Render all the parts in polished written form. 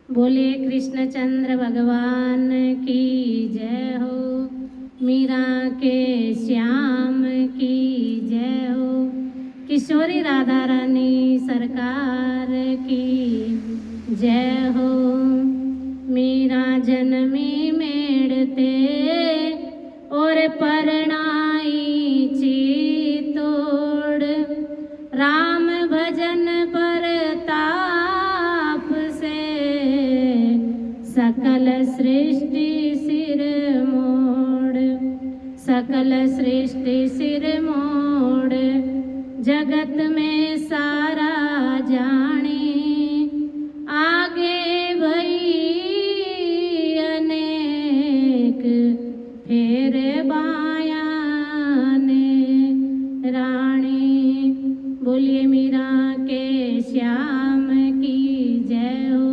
बोले कृष्णचंद्र भगवान की जय हो, मीरा के श्याम की जय हो, किशोरी राधा रानी सरकार की जय हो। मीरा जन्मी मेड़ते और परणाई चितोड़, राम भजन पर ताप से सकल सृष्टि सिर मोड़, सकल सृष्टि सिर मोड़, जगत में सारा जाने आगे भई अनेक फेर बायाने रानी। बोलिए मीरा के श्याम की जय हो,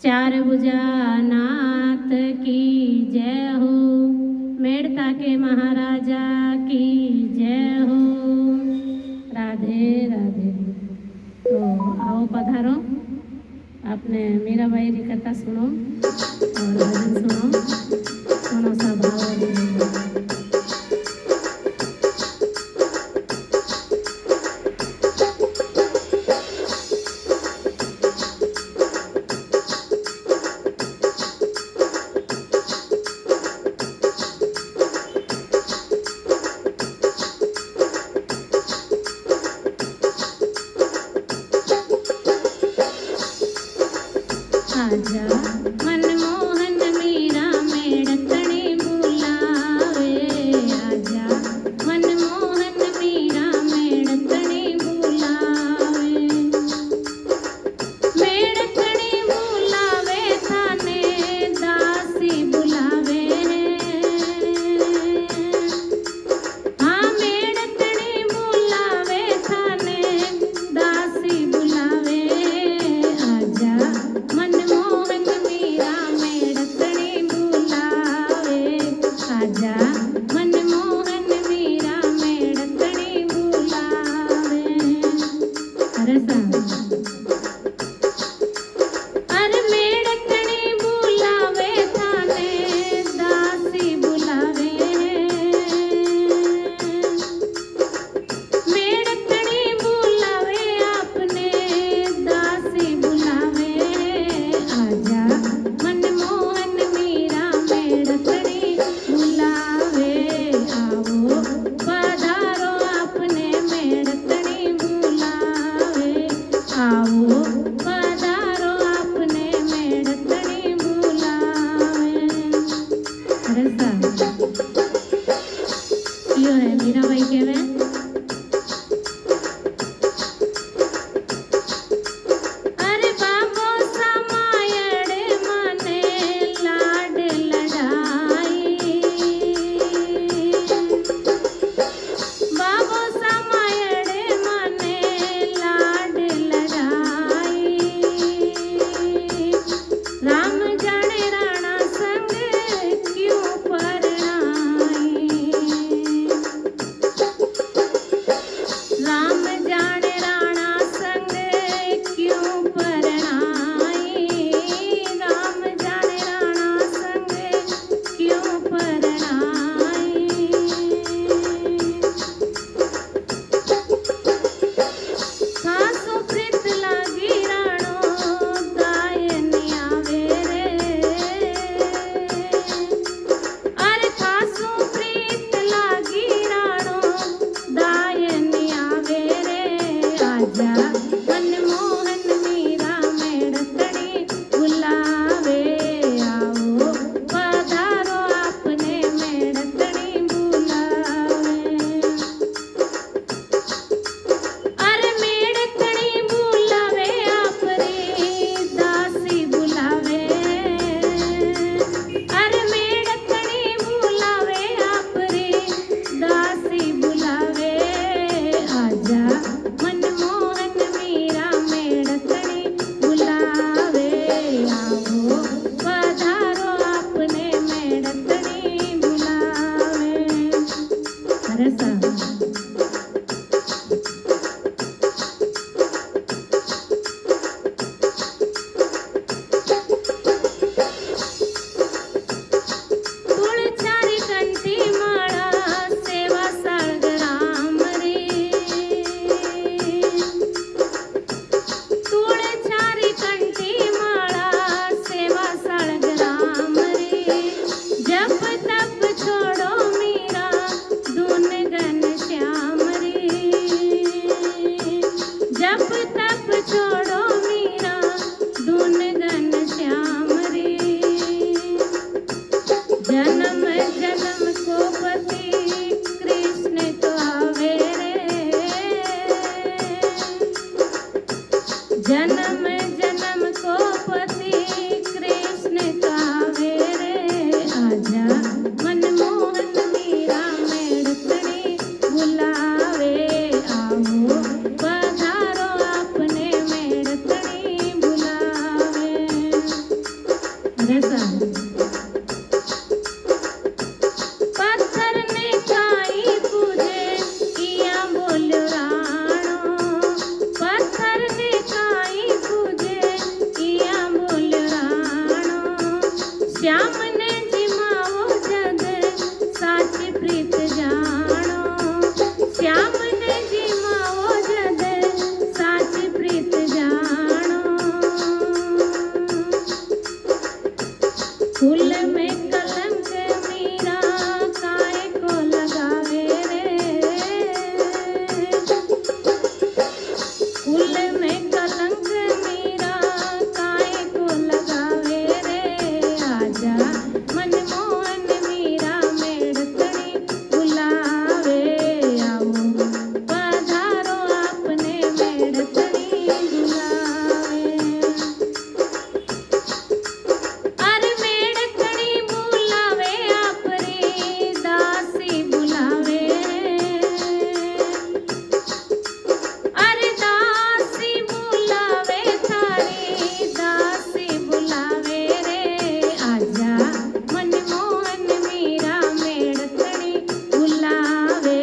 चार भुजा नाथ की जय हो, मेड़ता के महाराजा की जय हो। राधे राधे। तो आओ पधारो, आपने मीरा भाई की कथा सुनो और भजन सुनो, सुनो सा भाव दिलो। आजा मनमोहन मीरा मेड़तणी बुलावे, आजा मनमोहन मीरा मेड़तणी बुलावे, मेड़तणी बुलावे थाने दासी बुलावे, हाँ मेड़तणी बुलावे थाने दासी बुलावे। आजा मनमोहन मीरा मेड़तणी बुलावे, आजा मनमोहन मीरा मेड़तणी बुलावे। अरे अरे मेड़तणी बुलावे थाने दासी बुलावे, मेड़तणी बुलावे आपने दासी बुलावे। आजा मनमोहन मीरा मेड़तणी बुलावे, आओ पधारो आपने मेड़तणी बुलावे, आओ पधारो आपने मेड़तणी बुलावे। अरे यो है मीरा भाई केवे, अरे बाबो समायड़े मने लाड लड़ाई, बाबो समायड़े मने लाड लड़ाई, जन्म जन्म को पति कृष्ण कावे रे आजा मनमोहन मीरा मेड़तड़ी बुलावे आओ पधारो अपने मेड़तड़ी बुलावे। अरे साहब पत्थर ने काई पूजे किया बोलो राणो पत्थर ने काई पूजे किया बोलो राणो श्याम ने जिमाओ जद साची प्रीत जानो श्याम ने जिमाओ जद साची प्रीत जानो फूल में कलंक मीरा काय को लगावे रे फूल में कलंक मीरा काय को लगावे रे आजा मनमोहन मीरा मेड़तड़ी बुलावे आओ पधारो अपने मेड़तड़ी बुलावे। अरे मेड़तड़ी बुलावे आपरी दासी बुलावे अरे दासी बुलावे थारी दासी बुलावे रे आजा मनमोहन मीरा मेड़तड़ी बुलावे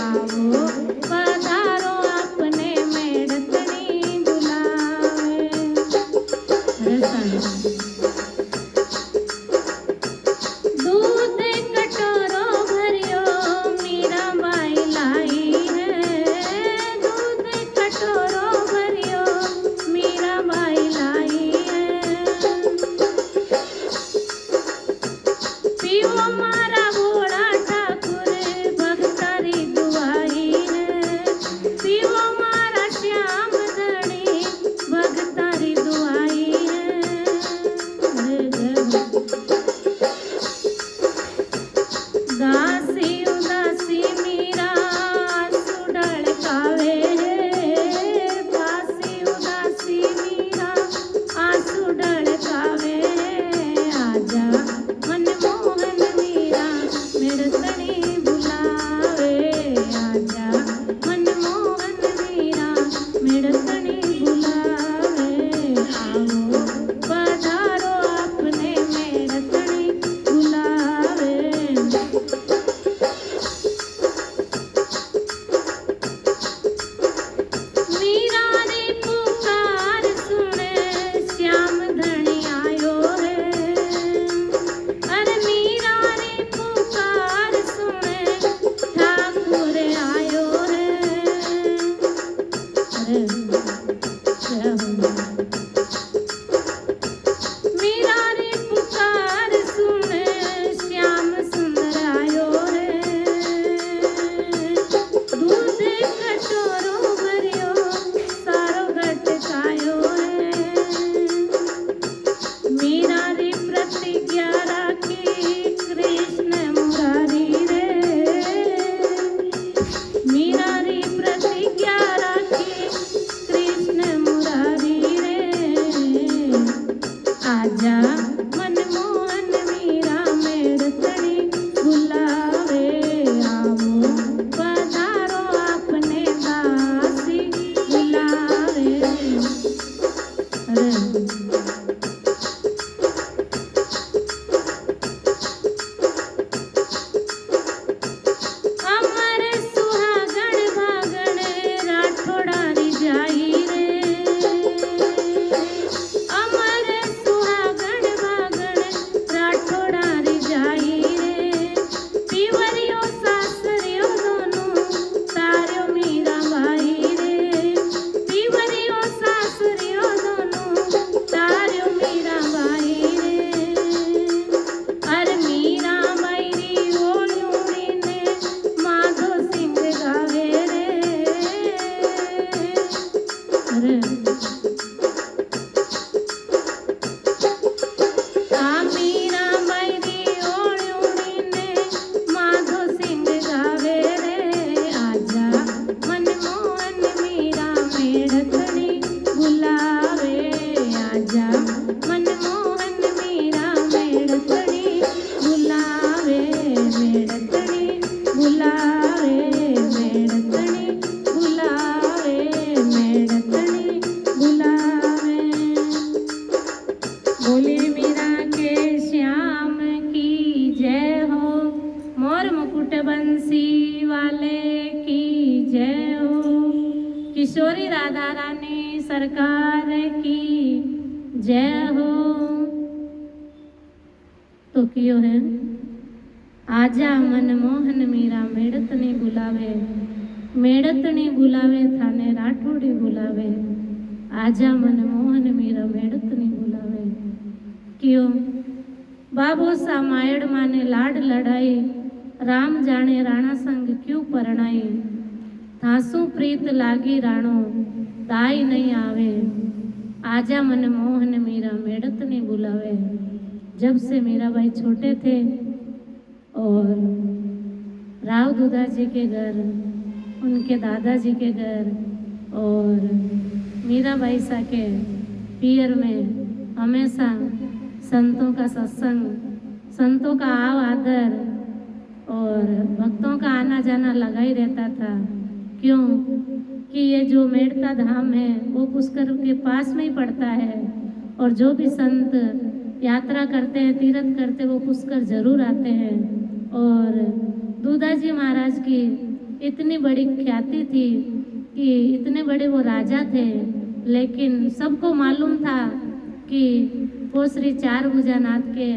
आओ पधारो अपने मेड़तड़ी बुलावे। अरे साहब दूध कटोरो भरियो मीरा बाई लाई है दूध कटोरो भरियो मीरा बाई लाई है पीओ मारा भोला ठाकुर भक्तारी दुआई है पीओ मारा श्याम धनी भक्तारी दुआई है। दासी उदासी मीरा आंसू ढलकावे दासी उदासी मीरा आंसू ढलकावे आजा मनमोहन मीरा मेड़तड़ी बुलावे आजा मनमोहन मीरा मेड़तड़ी बुलावे आओ पधारो अपने मेड़तड़ी बुलावे। मीरा री पुकार सुने श्याम धनी आयो है अरे मीरा री पुकार सुने ठाकुर आयो है। अरे क्या हो मीरा री पुकार सुने श्याम सुंदर आयो है दूध कटोरो भरियो सारो घटकायो है मीरा री प्रतिज्ञा राखी कृष्ण मुरारी रे मीरा री प्रतिज्ञा राखी कृष्ण मुरारी रे आजा मनमोहन मीरा मेड़तड़ी बुलावे आओ पधारो अपने दासी बुलावे। अरे अमर सुहागण भागण राठौड़ारी जाई रे अमर सुहागण भागण राठौड़ारी जाई रे पीवरियो सासरियो दोनों तार्यो मीरा बाई रे पीवरियो सासरियो दोनों तार्यो सरकार की जय हो। तो क्यों है आजा मनमोहन मीरा मेड़तनी बुलावे, मेड़तनी बुलावे थाने राठौड़ी बुलावे, आजा मनमोहन मीरा मेड़तनी बुलावे। क्यों बाबू सा मायड़ माने लाड लड़ाई, राम जाने राणा संग क्यों परणाई, थासू प्रीत लागी राणो दाई नहीं आवे, आजा मनमोहन मीरा मेड़तनी बुलावे। जब से मीराबाई छोटे थे और राव दुदा जी के घर, उनके दादाजी के घर और मीराबाई सा के पियर में हमेशा संतों का सत्संग, संतों का आव आदर और भक्तों का आना जाना लगा ही रहता था। क्यों कि ये जो मेड़ता धाम है वो पुष्कर के पास में ही पड़ता है और जो भी संत यात्रा करते हैं, तीर्थ करते हैं, वो पुष्कर जरूर आते हैं। और दूधा जी महाराज की इतनी बड़ी ख्याति थी कि इतने बड़े वो राजा थे, लेकिन सबको मालूम था कि वो श्री चार भुजा नाथ के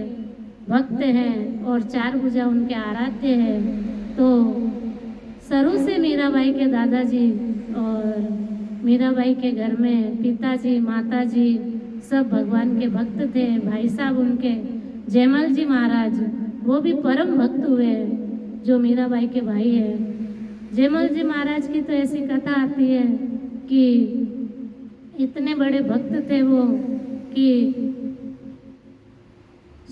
भक्त हैं और चार भुजा उनके आराध्य हैं। तो शुरू से मीराबाई के दादाजी और मीराबाई के घर में पिताजी माताजी सब भगवान के भक्त थे। भाई साहब उनके जयमल जी महाराज वो भी परम भक्त हुए, जो मीराबाई के भाई है। जयमल जी महाराज की तो ऐसी कथा आती है कि इतने बड़े भक्त थे वो कि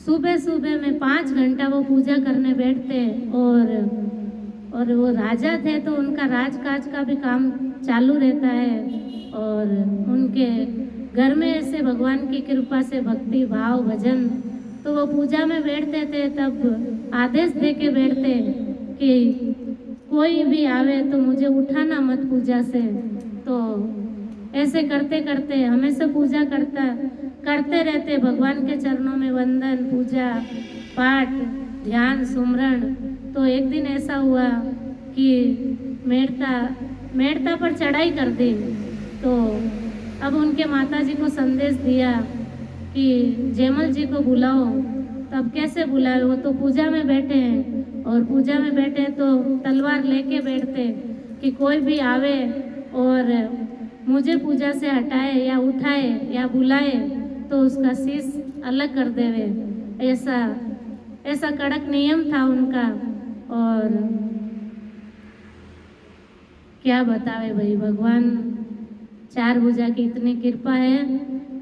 सुबह सुबह में 5 घंटा वो पूजा करने बैठते और वो राजा थे तो उनका राजकाज का भी काम चालू रहता है और उनके घर में ऐसे भगवान की कृपा से भक्ति भाव भजन, तो वो पूजा में बैठते थे तब आदेश दे के बैठते कि कोई भी आवे तो मुझे उठाना मत पूजा से। तो ऐसे करते करते हमेशा पूजा करते रहते, भगवान के चरणों में वंदन पूजा पाठ ध्यान सुमरण। तो एक दिन ऐसा हुआ कि मेड़ता पर चढ़ाई कर दी। तो अब उनके माताजी को संदेश दिया कि जयमल जी को बुलाओ। तब कैसे बुलाए, वो तो पूजा में बैठे हैं और पूजा में बैठे तो तलवार लेके बैठते कि कोई भी आवे और मुझे पूजा से हटाए या उठाए या बुलाए तो उसका शीश अलग कर देवे। ऐसा कड़क नियम था उनका। और क्या बतावे भाई, भगवान चार भुजा की इतनी कृपा है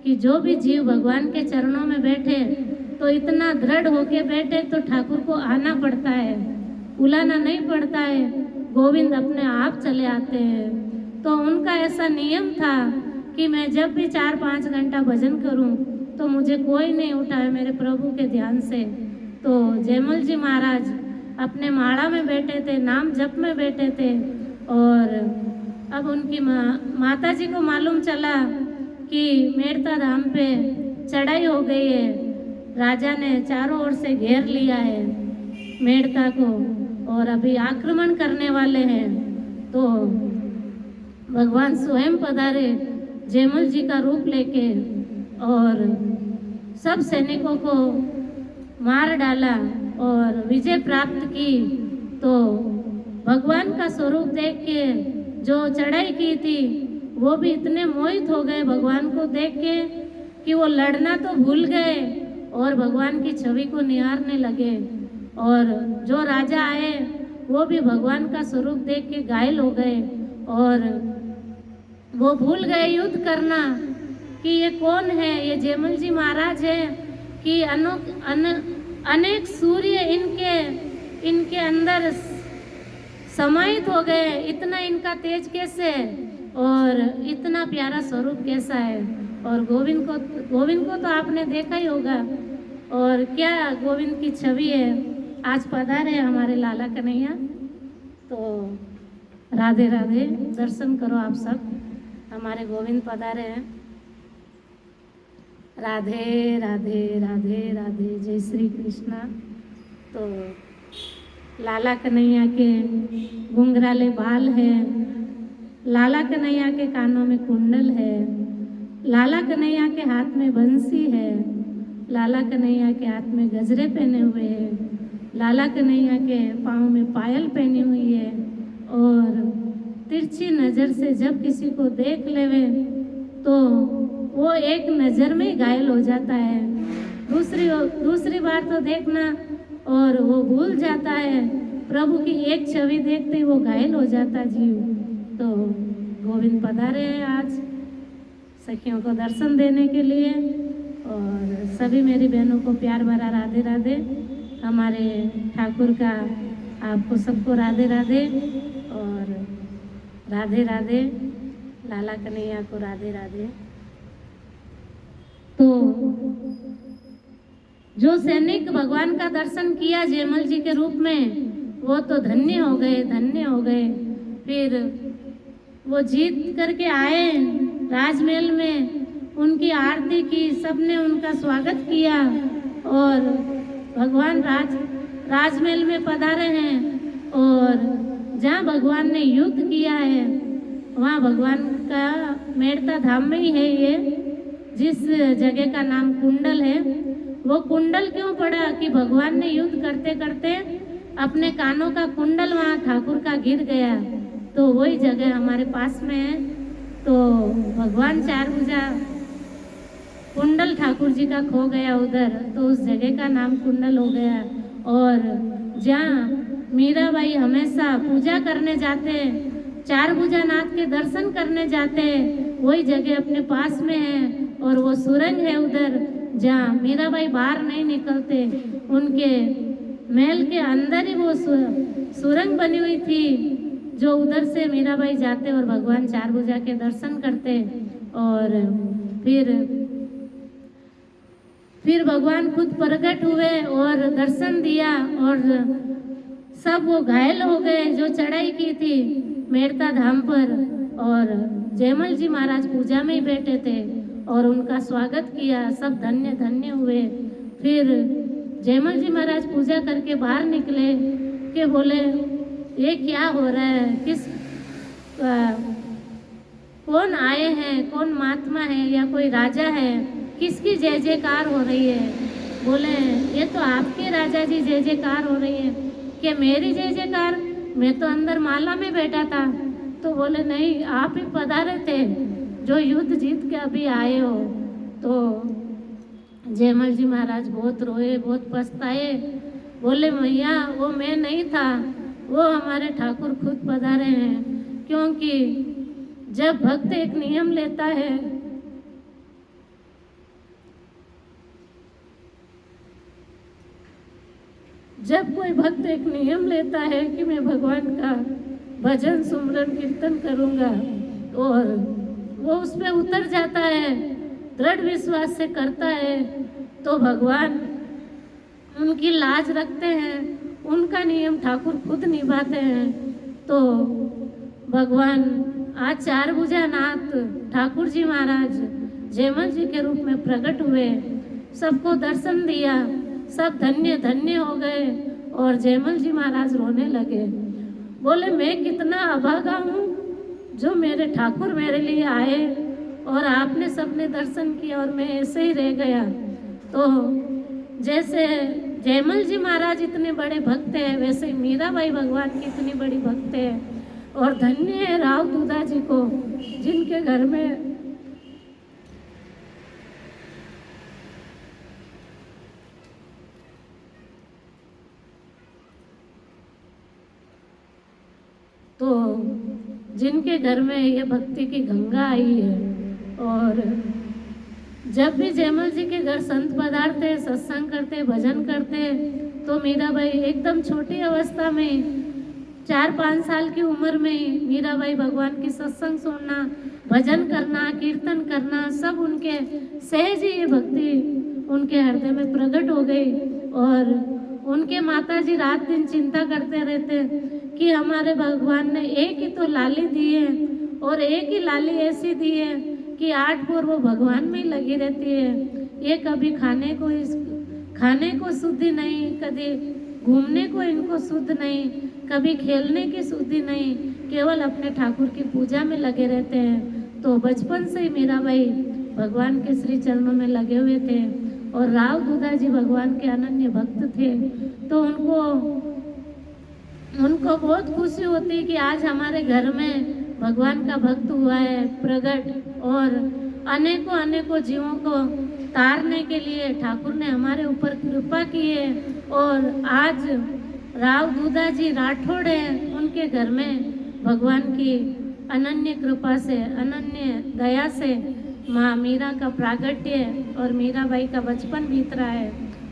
कि जो भी जीव भगवान के चरणों में बैठे तो इतना दृढ़ होके बैठे तो ठाकुर को आना पड़ता है, बुलाना नहीं पड़ता है, गोविंद अपने आप चले आते हैं। तो उनका ऐसा नियम था कि मैं जब भी 4-5 घंटा भजन करूं तो मुझे कोई नहीं उठाए मेरे प्रभु के ध्यान से। तो जयमल जी महाराज अपने माड़ा में बैठे थे, नाम जप में बैठे थे और अब उनकी माता जी को मालूम चला कि मेड़ता धाम पे चढ़ाई हो गई है, राजा ने चारों ओर से घेर लिया है मेड़ता को और अभी आक्रमण करने वाले हैं। तो भगवान स्वयं पधारे जयमल जी का रूप लेके और सब सैनिकों को मार डाला और विजय प्राप्त की। तो भगवान का स्वरूप देख के जो चढ़ाई की थी वो भी इतने मोहित हो गए भगवान को देख के कि वो लड़ना तो भूल गए और भगवान की छवि को निहारने लगे। और जो राजा आए वो भी भगवान का स्वरूप देख के घायल हो गए और वो भूल गए युद्ध करना कि ये कौन है, ये जयमल जी महाराज है कि अनेक सूर्य इनके अंदर समाहित हो गए, इतना इनका तेज कैसे और इतना प्यारा स्वरूप कैसा है। और गोविंद को तो आपने देखा ही होगा और क्या गोविंद की छवि है। आज पधारे हमारे लाला कन्हैया, तो राधे राधे, दर्शन करो आप सब, हमारे गोविंद पधारे हैं। राधे राधे राधे राधे, जय श्री कृष्णा। तो लाला कन्हैया के घुंघराले बाल है, लाला कन्हैया के कानों में कुंडल है लाला कन्हैया के हाथ में बंसी है, लाला कन्हैया के हाथ में गजरे पहने हुए हैं, लाला कन्हैया के पाँव में पायल पहनी हुई है और तिरछी नज़र से जब किसी को देख लेवे तो वो एक नज़र में ही घायल हो जाता है। दूसरी बार तो देखना और वो भूल जाता है, प्रभु की एक छवि देखते ही वो घायल हो जाता जीव। तो गोविंद पधारे हैं आज सखियों को दर्शन देने के लिए और सभी मेरी बहनों को प्यार भरा राधे राधे। हमारे ठाकुर का आपको सबको राधे राधे और राधे राधे, लाला कन्हैया को राधे राधे। तो जो सैनिक भगवान का दर्शन किया जयमल जी के रूप में वो तो धन्य हो गए, धन्य हो गए। फिर वो जीत करके आए राजमहल में, उनकी आरती की, सबने उनका स्वागत किया और भगवान राजमहल में पधारे हैं और जहाँ भगवान ने युद्ध किया है वहाँ भगवान का मेड़ता धाम में ही है ये, जिस जगह का नाम कुंडल है। वो कुंडल क्यों पड़ा कि भगवान ने युद्ध करते करते अपने कानों का कुंडल वहाँ ठाकुर का गिर गया, तो वही जगह हमारे पास में है। तो भगवान चार भुजा कुंडल ठाकुर जी का खो गया उधर, तो उस जगह का नाम कुंडल हो गया। और जहाँ मीराबाई हमेशा पूजा करने जाते, चार भुजा नाथ के दर्शन करने जाते, वही जगह अपने पास में है। और वो सुरंग है उधर जहाँ मीराबाई बाहर नहीं निकलते, उनके महल के अंदर ही वो सुरंग बनी हुई थी, जो उधर से मीराबाई जाते और भगवान चार भुजा के दर्शन करते। और फिर भगवान खुद प्रकट हुए और दर्शन दिया और सब वो घायल हो गए जो चढ़ाई की थी मेड़ता धाम पर। और जयमल जी महाराज पूजा में ही बैठे थे और उनका स्वागत किया, सब धन्य धन्य हुए। फिर जयमल जी महाराज पूजा करके बाहर निकले कि बोले ये क्या हो रहा है, कौन आए हैं, कौन महात्मा है या कोई राजा है, किसकी जय जयकार हो रही है। बोले ये तो आपके राजा जी जय जयकार हो रही है, कि मेरी जय जयकार, मैं तो अंदर माला में बैठा था। तो बोले नहीं, आप ही पधारे थे जो युद्ध जीत के अभी आए हो। तो जयमल जी महाराज बहुत रोए, बहुत पछताए, बोले मैया वो मैं नहीं था, वो हमारे ठाकुर खुद पधारे हैं। क्योंकि जब भक्त एक नियम लेता है, जब कोई भक्त एक नियम लेता है कि मैं भगवान का भजन सुमरन कीर्तन करूंगा और वो उस पर उतर जाता है, दृढ़ विश्वास से करता है, तो भगवान उनकी लाज रखते हैं, उनका नियम ठाकुर खुद निभाते हैं। तो भगवान आज चार भुजा नाथ ठाकुर जी महाराज जयमल जी के रूप में प्रकट हुए, सबको दर्शन दिया, सब धन्य धन्य हो गए। और जयमल जी महाराज रोने लगे, बोले मैं कितना अभागा हूँ जो मेरे ठाकुर मेरे लिए आए और आपने सबने दर्शन किया और मैं ऐसे ही रह गया। तो जैसे जयमल जी महाराज इतने बड़े भक्त हैं, वैसे मीराबाई भगवान की इतनी बड़ी भक्त है। और धन्य है राव दूधा जी को, जिनके घर में ये भक्ति की गंगा आई है। और जब भी जयमल जी के घर संत पधारते, सत्संग करते, भजन करते, तो मीराबाई एकदम छोटी अवस्था में 4-5 साल की उम्र में मीराबाई भगवान की सत्संग सुनना, भजन करना, कीर्तन करना, सब उनके सहज ही ये भक्ति उनके हृदय में प्रकट हो गई। और उनके माताजी रात दिन चिंता करते रहते कि हमारे भगवान ने एक ही तो लाली दी है और एक ही लाली ऐसी दी है कि 8 भोर वो भगवान में ही लगी रहती है। ये कभी खाने को शुद्धि नहीं, कभी घूमने को इनको शुद्ध नहीं, कभी खेलने की शुद्धि नहीं, केवल अपने ठाकुर की पूजा में लगे रहते हैं। तो बचपन से ही मीराबाई भगवान के श्री चरणों में लगे हुए थे और राव दूधा जी भगवान के अनन्य भक्त थे। तो उनको बहुत खुशी होती कि आज हमारे घर में भगवान का भक्त हुआ है प्रकट, और अनेकों अनेकों जीवों को तारने के लिए ठाकुर ने हमारे ऊपर कृपा की है। और आज राव दूधा जी राठौड़ हैं, उनके घर में भगवान की अनन्य कृपा से, अनन्य दया से माँ मीरा का प्रागट्य और मीराबाई का बचपन बीत रहा है।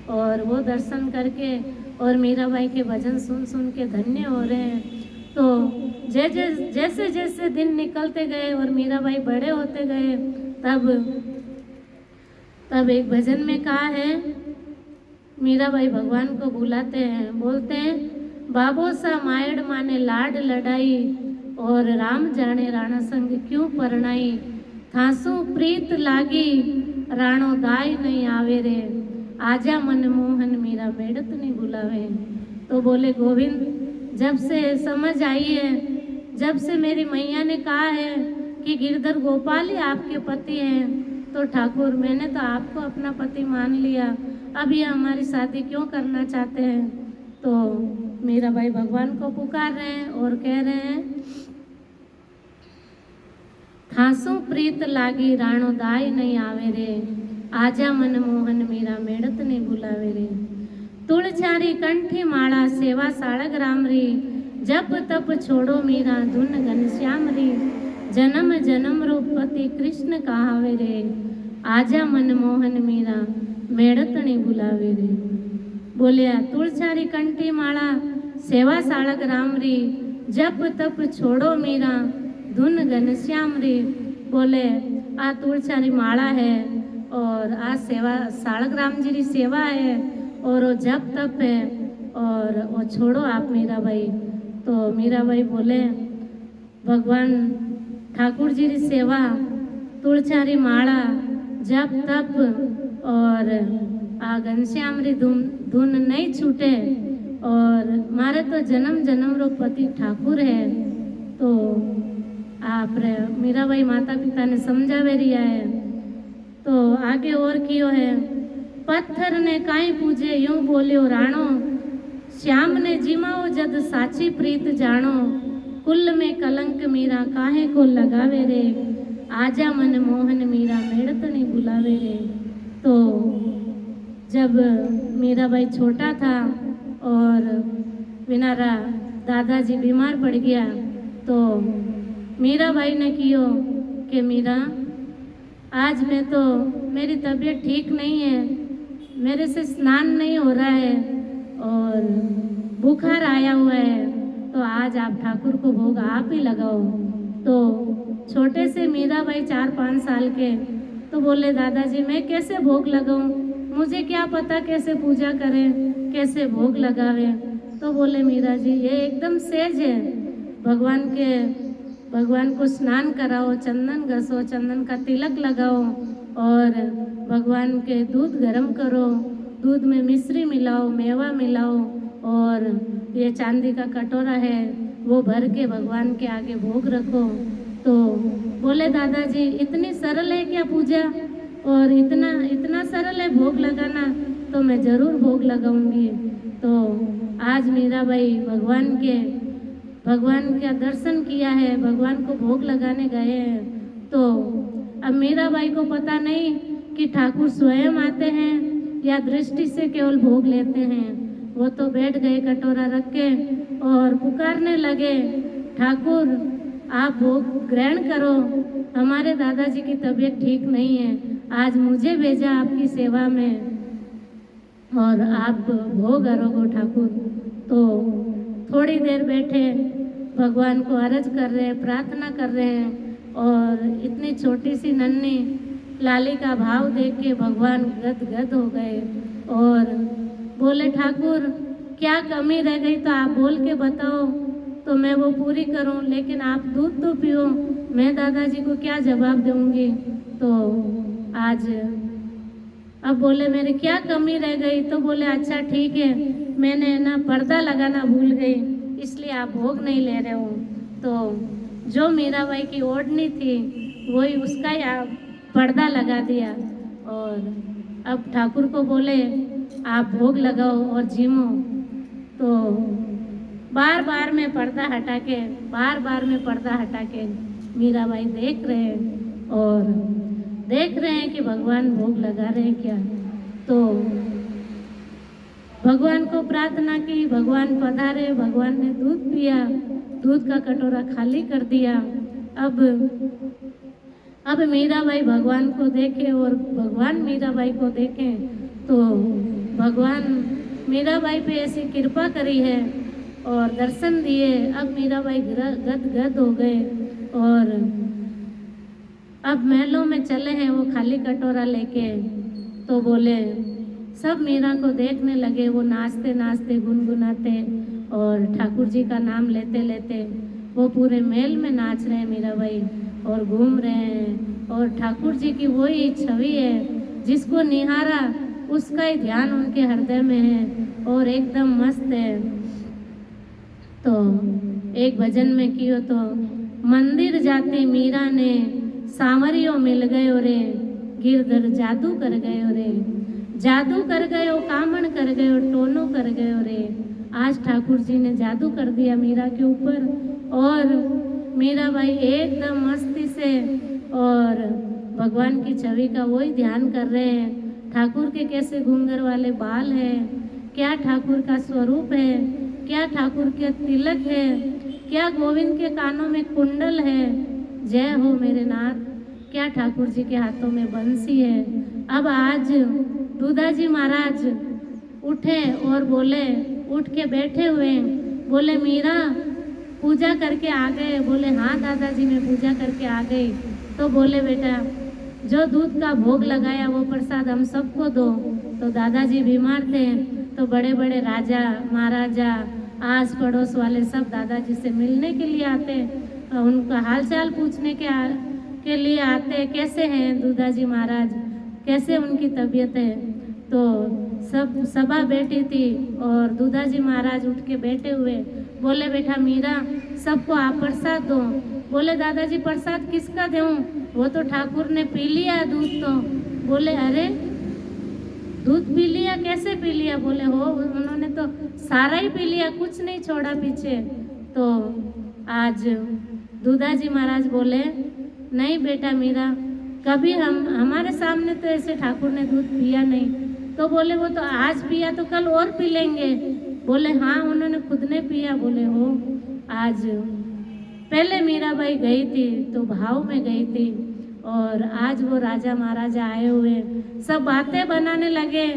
और वो दर्शन करके और मीराबाई के भजन सुन सुन के धन्य हो रहे हैं। तो जैसे जैसे दिन निकलते गए और मीराबाई बड़े होते गए, तब एक भजन में कहा है, मीराबाई भगवान को बुलाते हैं, बोलते हैं, बाबो सा मायड़ माने लाड लड़ाई और राम जाने राणा संग क्यों परणाई, थासू प्रीत लागी राणो दाई नहीं आवे रे, आजा मन मोहन मीरा मेड़त नहीं बुलावे। तो बोले गोविंद, जब से समझ आई है, जब से मेरी मैया ने कहा है कि गिरधर गोपाल ही आपके पति हैं, तो ठाकुर मैंने तो आपको अपना पति मान लिया, अब ये हमारी शादी क्यों करना चाहते हैं। तो मीराबाई भगवान को पुकार रहे हैं और कह रहे हैं, थासू प्रीत लागी राणो दाई नहीं आवे रे, आजा मन मोहन मीरा मेड़त नहीं बुलावे रे, तुलचारी कंठी माला सेवा साड़ग राम री, जप तप छोड़ो मीरा धुन घनश्याम री, जन्म जन्म रूपति कृष्ण कहावे रे, आजा मन मोहन मीरा मेड़त नहीं बुलावे रे। बोलिया तुलचारी कंठी माला सेवा साड़ग राम री, जप तप छोड़ो मीरा धुन घनश्याम री। बोले आ तुलचारी माला है और आ सेवा साड़ग राम जी की सेवा है और वो जप तप है और वो छोड़ो आप मीराबाई। तो मीराबाई बोले भगवान ठाकुर जी की सेवा, तुलचारी माला, जप तप और आ घनश्याम री धुन नहीं छूटे और मारे तो जन्म जन्म रो पति ठाकुर है। तो आप मीराबाई माता पिता ने समझावे रिया है। तो आगे और कियो है, पत्थर ने काई पूजे यूं बोलियो राणो, श्याम ने जिमाओ जद साची प्रीत जानो, कुल में कलंक मीरा काहे को लगावे रे, आजा मन मोहन मीरा मेड़त नहीं बुलावे रे। तो जब मीराबाई छोटा था और विनारा दादाजी बीमार पड़ गया, तो मीराबाई ने कियो कि मीरा आज मैं तो मेरी तबीयत ठीक नहीं है, मेरे से स्नान नहीं हो रहा है और बुखार आया हुआ है, तो आज आप ठाकुर को भोग आप ही लगाओ। तो छोटे से मीराबाई 4-5 साल के तो बोले दादाजी मैं कैसे भोग लगाऊं, मुझे क्या पता कैसे पूजा करें, कैसे भोग लगावे। तो बोले मीरा जी ये एकदम सहज है, भगवान को स्नान कराओ, चंदन घसो, चंदन का तिलक लगाओ और भगवान के दूध गर्म करो, दूध में मिश्री मिलाओ, मेवा मिलाओ और ये चांदी का कटोरा है वो भर के भगवान के आगे भोग रखो। तो बोले दादाजी इतनी सरल है क्या पूजा, और इतना सरल है भोग लगाना, तो मैं ज़रूर भोग लगाऊंगी। तो आज मीराबाई भगवान का दर्शन किया है, भगवान को भोग लगाने गए हैं। तो अब मीराबाई को पता नहीं कि ठाकुर स्वयं आते हैं या दृष्टि से केवल भोग लेते हैं। वो तो बैठ गए कटोरा रख के और पुकारने लगे, ठाकुर आप भोग ग्रहण करो, हमारे दादाजी की तबीयत ठीक नहीं है, आज मुझे भेजा आपकी सेवा में और आप भोग अरोगो ठाकुर। तो थोड़ी देर बैठे भगवान को अर्ज कर रहे हैं, प्रार्थना कर रहे हैं और इतनी छोटी सी नन्ही लाली का भाव देख के भगवान गदगद हो गए और बोले ठाकुर क्या कमी रह गई तो आप बोल के बताओ तो मैं वो पूरी करूं, लेकिन आप दूध तो पियो, मैं दादाजी को क्या जवाब दूंगी। तो आज अब बोले मेरी क्या कमी रह गई, तो बोले अच्छा ठीक है, मैंने ना पर्दा लगाना भूल गई इसलिए आप भोग नहीं ले रहे हो। तो जो मीराबाई की ओढ़नी थी वही उसका ही आप पर्दा लगा दिया और अब ठाकुर को बोले आप भोग लगाओ और झीमो। तो बार बार में पर्दा हटा के मीराबाई देख रहे हैं और देख रहे हैं कि भगवान भोग लगा रहे हैं क्या। तो भगवान को प्रार्थना की, भगवान पधारे, भगवान ने दूध पिया, दूध का कटोरा खाली कर दिया। अब मीराबाई भगवान को देखे और भगवान मीराबाई को देखें तो भगवान मीराबाई पे ऐसी कृपा करी है और दर्शन दिए। अब मीराबाई गदगद हो गए और अब महलों में चले हैं वो खाली कटोरा लेके। तो बोले सब मीरा को देखने लगे, वो नाचते नाचते गुनगुनाते और ठाकुर जी का नाम लेते लेते वो पूरे महल में नाच रहे हैं मीराबाई और घूम रहे हैं। और ठाकुर जी की वही छवि है, जिसको निहारा उसका ही ध्यान उनके हृदय में है और एकदम मस्त है। तो एक भजन में कियो तो मंदिर जाती मीरा ने सांवरियों मिल गयो रे, गिरधर जादू कर गयो रे, जादू कर गयो, कामण कर गयो, टोनो कर गयो रे। आज ठाकुर जी ने जादू कर दिया मीरा के ऊपर और मीराबाई एकदम मस्ती से और भगवान की छवि का वही ध्यान कर रहे हैं। ठाकुर के कैसे घूंघर वाले बाल हैं, क्या ठाकुर का स्वरूप है, क्या ठाकुर के तिलक है, क्या गोविंद के कानों में कुंडल है। जय हो मेरे नाथ, क्या ठाकुर जी के हाथों में बंसी है। अब आज दूधाजी महाराज उठे और बोले, उठ के बैठे हुए बोले मीरा पूजा करके आ गए। बोले हाँ दादाजी मैं पूजा करके आ गई। तो बोले बेटा जो दूध का भोग लगाया वो प्रसाद हम सबको दो। तो दादाजी बीमार थे तो बड़े बड़े राजा महाराजा आस पड़ोस वाले सब दादाजी से मिलने के लिए आते, उनका हालचाल पूछने के लिए आते, कैसे हैं दूधाजी महाराज, कैसे उनकी तबीयत है। तो सब सभा बैठी थी और दूधाजी महाराज उठ के बैठे हुए बोले बेटा मीरा सबको आप प्रसाद दो। बोले दादाजी प्रसाद किसका दूं, वो तो ठाकुर ने पी लिया दूध। तो बोले अरे दूध पी लिया, कैसे पी लिया। बोले हो उन्होंने तो सारा ही पी लिया, कुछ नहीं छोड़ा पीछे। तो आज दूधाजी महाराज बोले नहीं बेटा मीरा कभी हमारे सामने तो ऐसे ठाकुर ने दूध पिया नहीं। तो बोले वो तो आज पिया तो कल और पी लेंगे। बोले हाँ उन्होंने खुद ने पिया। बोले हो आज पहले मीराबाई गई थी तो भाव में गई थी और आज वो राजा महाराजा आए हुए सब बातें बनाने लगे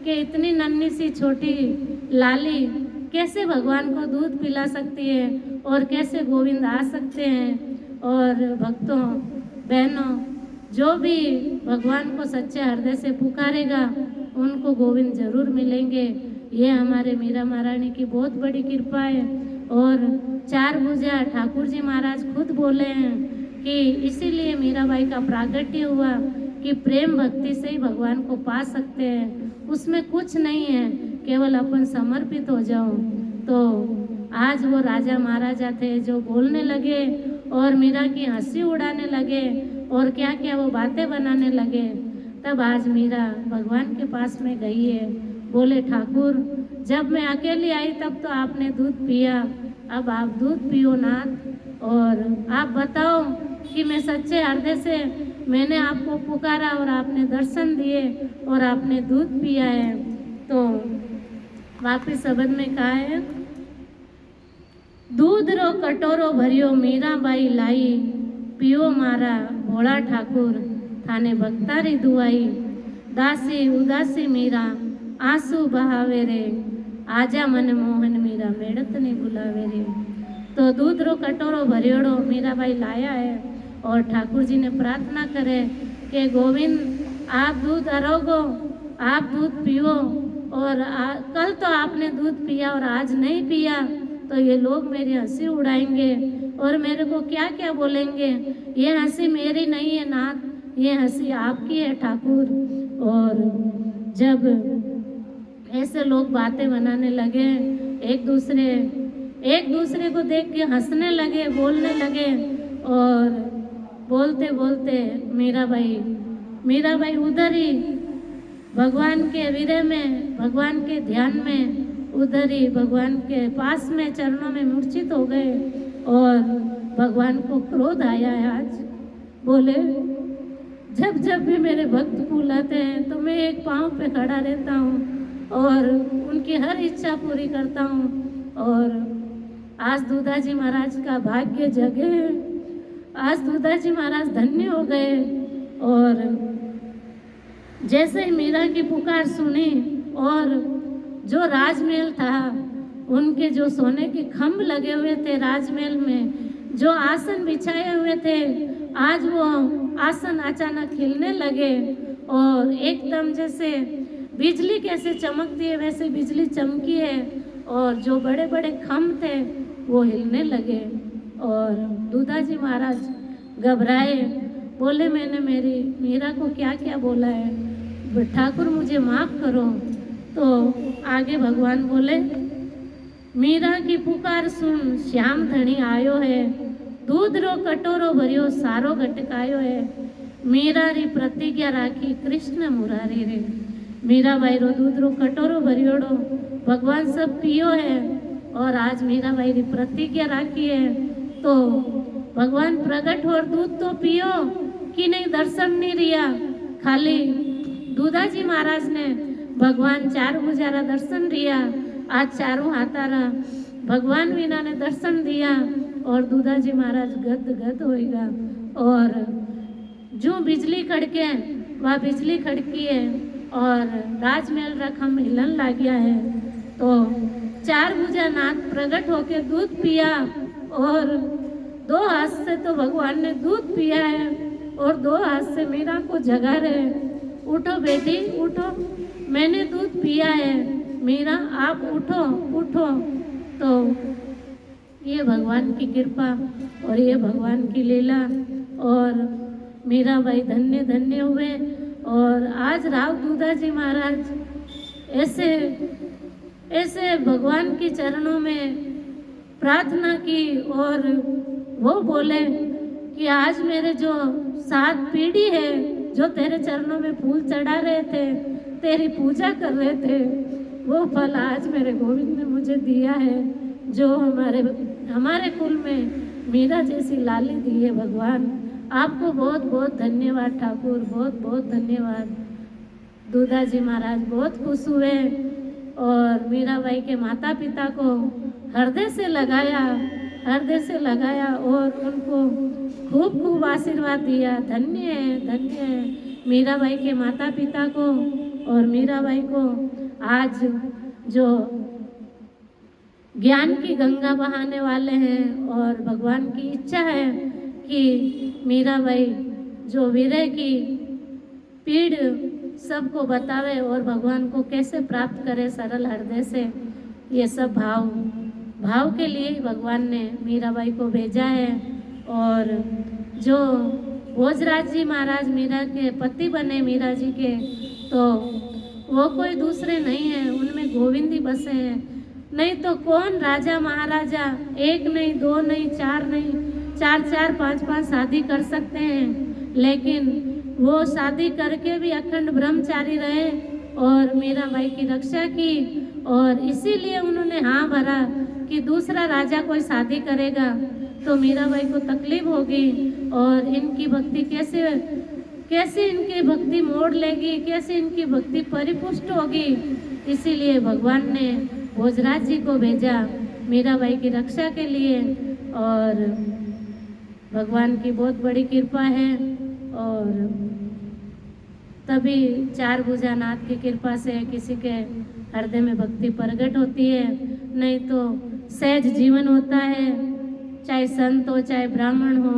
कि इतनी नन्ही सी छोटी लाली कैसे भगवान को दूध पिला सकती है और कैसे गोविंद आ सकते हैं। और भक्तों बहनों जो भी भगवान को सच्चे हृदय से पुकारेगा उनको गोविंद जरूर मिलेंगे। ये हमारे मीरा महारानी की बहुत बड़ी कृपा है। और चार भुजा ठाकुर जी महाराज खुद बोले हैं कि इसीलिए मीराबाई का प्रागट्य हुआ कि प्रेम भक्ति से ही भगवान को पा सकते हैं, उसमें कुछ नहीं है, केवल अपन समर्पित हो जाओ। तो आज वो राजा महाराजा थे जो बोलने लगे और मीरा की हंसी उड़ाने लगे और क्या क्या वो बातें बनाने लगे। तब आज मीरा भगवान के पास में गई है। बोले ठाकुर जब मैं अकेली आई तब तो आपने दूध पिया, अब आप दूध पियो नाथ और आप बताओ कि मैं सच्चे हृदय से मैंने आपको पुकारा और आपने दर्शन दिए और आपने दूध पिया है। तो वापिस शब्द में कहा है दूध रो कटोरो भरियो मीराबाई लाई, पियो मारा भोला ठाकुर थाने भक्तारी दुआई, दासी उदासी मीरा आंसू बहावे रे, आजा मन मोहन मीरा मेड़त ने बुलावे रे। तो दूध रो कटोरो भरियोड़ो मीराबाई लाया है और ठाकुर जी ने प्रार्थना करे कि गोविंद आप दूध अरोगो, आप दूध पियो और कल तो आपने दूध पिया और आज नहीं पिया तो ये लोग मेरी हंसी उड़ाएंगे और मेरे को क्या क्या बोलेंगे। ये हंसी मेरी नहीं है नाथ, ये हंसी आपकी है ठाकुर। और जब ऐसे लोग बातें बनाने लगे एक दूसरे को देख के हंसने लगे, बोलने लगे और बोलते बोलते मीराबाई मीराबाई उधर ही भगवान के विरह में, भगवान के ध्यान में, उधर ही भगवान के पास में चरणों में मूर्छित हो गए और भगवान को क्रोध आया है आज। बोले जब जब भी मेरे भक्त बुलाते हैं तो मैं एक पांव पे खड़ा रहता हूँ और उनकी हर इच्छा पूरी करता हूँ। और आज दूधाजी महाराज का भाग्य जगे, आज दूधाजी महाराज धन्य हो गए। और जैसे ही मीरा की पुकार सुनी और जो राजमहल था, उनके जो सोने के खंभ लगे हुए थे राजमहल में, जो आसन बिछाए हुए थे, आज वो आसन अचानक हिलने लगे और एकदम जैसे बिजली कैसे चमकती है वैसे बिजली चमकी है और जो बड़े बड़े खंभ थे वो हिलने लगे। और दूधाजी महाराज घबराए, बोले मैंने मेरी मीरा को क्या क्या बोला है, ठाकुर मुझे माफ़ करो। तो आगे भगवान बोले मीरा की पुकार सुन श्याम धनी आयो है, दूध रो कटोरो भरियो सारो घटकायो है, मीरा री प्रतिज्ञा राखी कृष्ण मुरारी रे। मीराबाई रो दूध रो कटोरो भरियोड़ो भगवान सब पियो है और आज मीराबाई री प्रतिज्ञा राखी है तो भगवान प्रगट और दूध तो पियो कि नहीं, दर्शन नहीं रिया। खाली दूधाजी महाराज ने भगवान चार भुजारा दर्शन दिया, आज चारों हाथारा भगवान वीना ने दर्शन दिया और दूधाजी महाराज गद गद होएगा। और जो बिजली खड़के वह बिजली खड़की है और राजमहल रखम हिलन लग गया है। तो चार भुजा नाथ प्रकट होकर दूध पिया और दो हाथ से तो भगवान ने दूध पिया है और दो हाथ से मीरा को जगा रहे, उठो बेटी उठो, मैंने दूध पिया है, मीरा आप उठो उठो। तो ये भगवान की कृपा और ये भगवान की लीला और मीराबाई धन्य धन्य हुए। और आज राव दूधाजी महाराज ऐसे ऐसे भगवान के चरणों में प्रार्थना की और वो बोले कि आज मेरे जो 7 पीढ़ी है जो तेरे चरणों में फूल चढ़ा रहे थे, तेरी पूजा कर रहे थे, वो फल आज मेरे गोविंद ने मुझे दिया है, जो हमारे कुल में मीरा जैसी लाली दी है। भगवान आपको बहुत बहुत धन्यवाद ठाकुर, बहुत बहुत धन्यवाद। दूधाजी महाराज बहुत खुश हुए और मीराबाई के माता पिता को हृदय से लगाया और उनको खूब खूब आशीर्वाद दिया। धन्य है मीराबाई के माता पिता को और मीराबाई को आज जो ज्ञान की गंगा बहाने वाले हैं। और भगवान की इच्छा है कि मीराबाई जो विरह की पीड़ सबको बतावे और भगवान को कैसे प्राप्त करे सरल हृदय से। ये सब भाव के लिए ही भगवान ने मीराबाई को भेजा है। और जो भोजराज जी महाराज मीरा के पति बने मीरा जी के, तो वो कोई दूसरे नहीं है, उनमें गोविंद ही बसे हैं। नहीं तो कौन राजा महाराजा एक नहीं, दो नहीं, चार नहीं, चार, 5 शादी कर सकते हैं, लेकिन वो शादी करके भी अखंड ब्रह्मचारी रहे और मीराबाई की रक्षा की। और इसीलिए उन्होंने हाँ भरा कि दूसरा राजा कोई शादी करेगा तो मीराबाई को तकलीफ होगी और इनकी भक्ति कैसे इनकी भक्ति मोड़ लेगी, कैसे इनकी भक्ति परिपुष्ट होगी। इसीलिए भगवान ने भोजराज जी को भेजा मीराबाई की रक्षा के लिए। और भगवान की बहुत बड़ी कृपा है और तभी चार भुजानाथ की कृपा से किसी के हृदय में भक्ति प्रकट होती है। नहीं तो सहज जीवन होता है, चाहे संत हो, चाहे ब्राह्मण हो,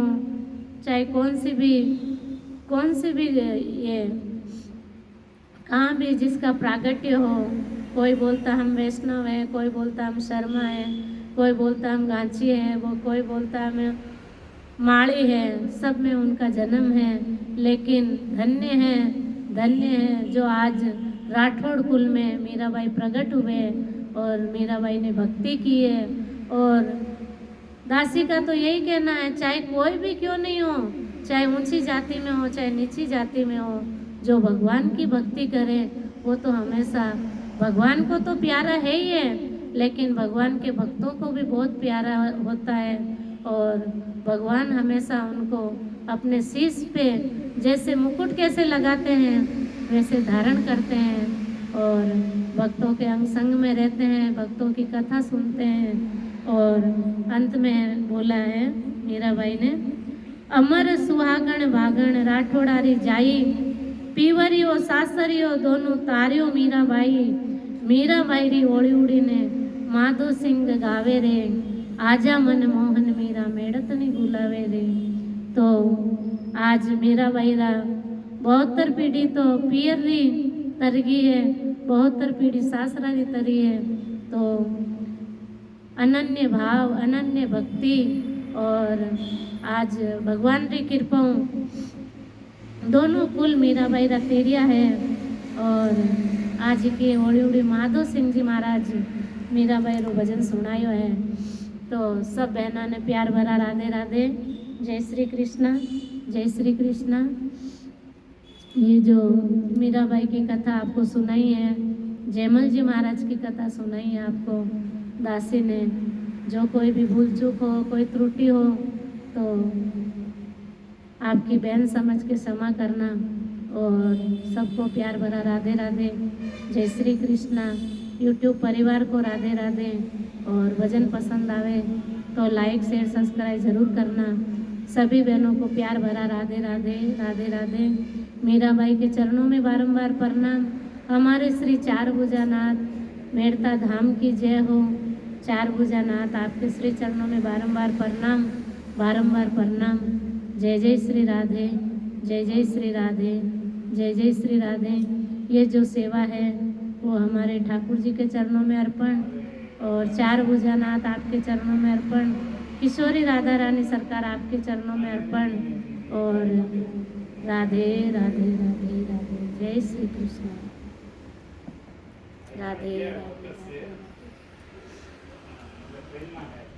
चाहे कौन सी भी ये कहाँ भी जिसका प्रागट्य हो। कोई बोलता हम वैष्णव है, कोई बोलता हम शर्मा है, कोई बोलता हम गांची है, वो कोई बोलता हम माड़ी है, सब में उनका जन्म है। लेकिन धन्य है जो आज राठौड़ कुल में मीराबाई प्रकट हुए और मीराबाई ने भक्ति की है। और दासी का तो यही कहना है, चाहे कोई भी क्यों नहीं हो, चाहे ऊंची जाति में हो, चाहे नीची जाति में हो, जो भगवान की भक्ति करे वो तो हमेशा भगवान को तो प्यारा है ही है, लेकिन भगवान के भक्तों को भी बहुत प्यारा होता है। और भगवान हमेशा उनको अपने शीश पे जैसे मुकुट कैसे लगाते हैं वैसे धारण करते हैं और भक्तों के अंग संग में रहते हैं, भक्तों की कथा सुनते हैं। और अंत में बोला है मीराबाई ने, अमर सुहागण भागण राठौड़ारी जाई, पीवरियो सासरियो दोनों तारियो मीराबाई, मीराबाई री ओड़ी उड़ी ने माधो सिंह गावे रे, आजा मन मोहन मीरा मेड़त नहीं बुलावे रे। तो आज मीराबाई रा 72 पीढ़ी तो पियर री तरगी है, 72 पीढ़ी सासरा री तरी है। तो अनन्य भाव अनन्य भक्ति और आज भगवान री कृपाओं दोनों कुल मीराबाई रा तेरिया है। और आज के ओड़ी उड़ी माधो सिंह जी महाराज मीराबाई रो भजन सुनायो है। तो सब बहनों ने प्यार भरा राधे राधे, जय श्री कृष्णा, जय श्री कृष्णा। ये जो मीराबाई की कथा आपको सुनाई है, जयमल जी महाराज की कथा सुनाई है आपको दासी ने। जो कोई भी भूल चूक हो, कोई त्रुटि हो तो आपकी बहन समझ के क्षमा करना। और सबको प्यार भरा राधे राधे, जय श्री कृष्णा। यूट्यूब परिवार को राधे राधे। और भजन पसंद आवे तो लाइक शेयर सब्सक्राइब ज़रूर करना। सभी बहनों को प्यार भरा राधे राधे, राधे राधे। मीराबाई के चरणों में बारंबार प्रणाम। हमारे श्री चार भुजानाथ मेड़ता धाम की जय हो। चार भुजानाथ आपके श्री चरणों में बारंबार प्रणाम, बारंबार प्रणाम। जय जय श्री राधे, जय जय श्री राधे, जय जय श्री राधे। ये जो सेवा है वो हमारे ठाकुर जी के चरणों में अर्पण और चार भुजानाथ आपके चरणों में अर्पण, किशोरी राधा रानी सरकार आपके चरणों में अर्पण। और राधे राधे राधे राधे, जय श्री कृष्ण, राधे राधे, राधे।